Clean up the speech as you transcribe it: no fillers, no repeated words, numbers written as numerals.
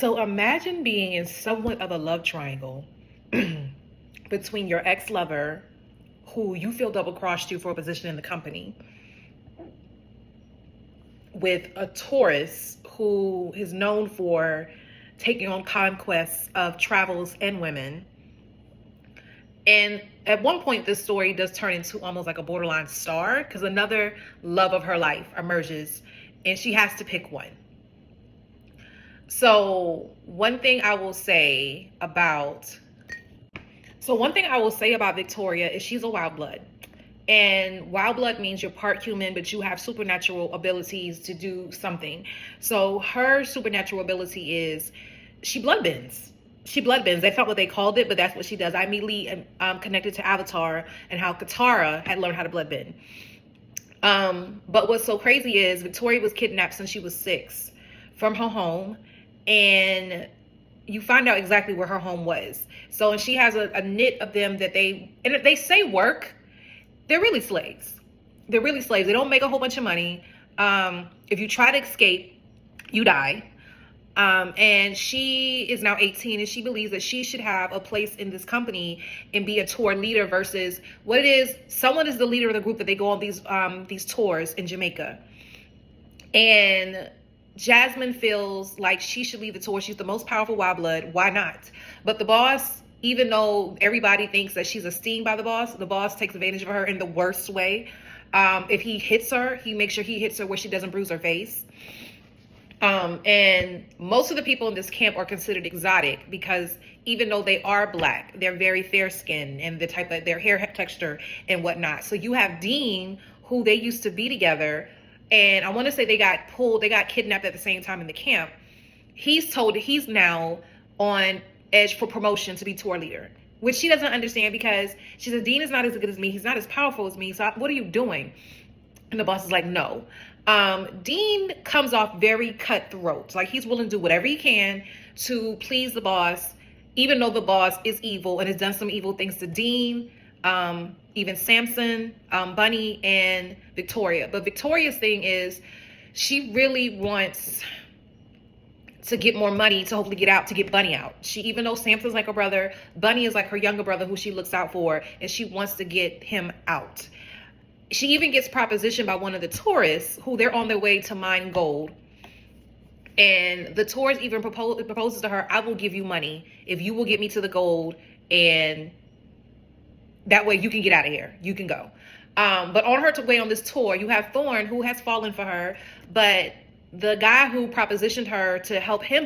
So imagine being in somewhat of a love triangle between your ex-lover, who you feel double-crossed you for a position in the company, with a Taurus who is known for taking on conquests of travels and women. And at one point, this story does turn into almost like a borderline star, because another love of her life emerges and she has to pick one. So one thing I will say about Victoria is she's a wild blood. And wild blood means you're part human, but you have supernatural abilities to do something. So her supernatural ability is she blood bends. She blood bends. That's not what they called it, but that's what she does. I immediately connected to Avatar and how Katara had learned how to blood bend. But what's so crazy is Victoria was kidnapped since she was 6 from her home. And you find out exactly where her home was. So, and she has a knit of them that they say work. They're really slaves. They're really slaves. They don't make a whole bunch of money. If you try to escape, you die. And she is now 18 and she believes that she should have a place in this company and be a tour leader versus what it is. Someone is the leader of the group that they go on these tours in Jamaica. And Jasmine feels like she should lead the tour. She's the most powerful wild blood. Why not? But the boss, even though everybody thinks that she's esteemed by the boss takes advantage of her in the worst way. If he hits her, he makes sure he hits her where she doesn't bruise her face. And most of the people in this camp are considered exotic because even though they are black, they're very fair skinned and the type of their hair texture and whatnot. So you have Dean, who they used to be together. And I want to say they got kidnapped at the same time in the camp. He's told that he's now on edge for promotion to be tour leader, which she doesn't understand because she says, Dean is not as good as me. He's not as powerful as me. So what are you doing? And the boss is like, no. Dean comes off very cutthroat. Like he's willing to do whatever he can to please the boss, even though the boss is evil and has done some evil things to Dean, even Samson, Bunny, and Victoria. But Victoria's thing is she really wants to get more money to hopefully get Bunny out. Even though Samson's like her brother, Bunny is like her younger brother who she looks out for, and she wants to get him out. She even gets propositioned by one of the tourists who they're on their way to mine gold. And the tourist even proposes to her, I will give you money if you will get me to the gold, and that way you can get out of here. You can go. But on her way on this tour, you have Thorn, who has fallen for her. But the guy who propositioned her to help him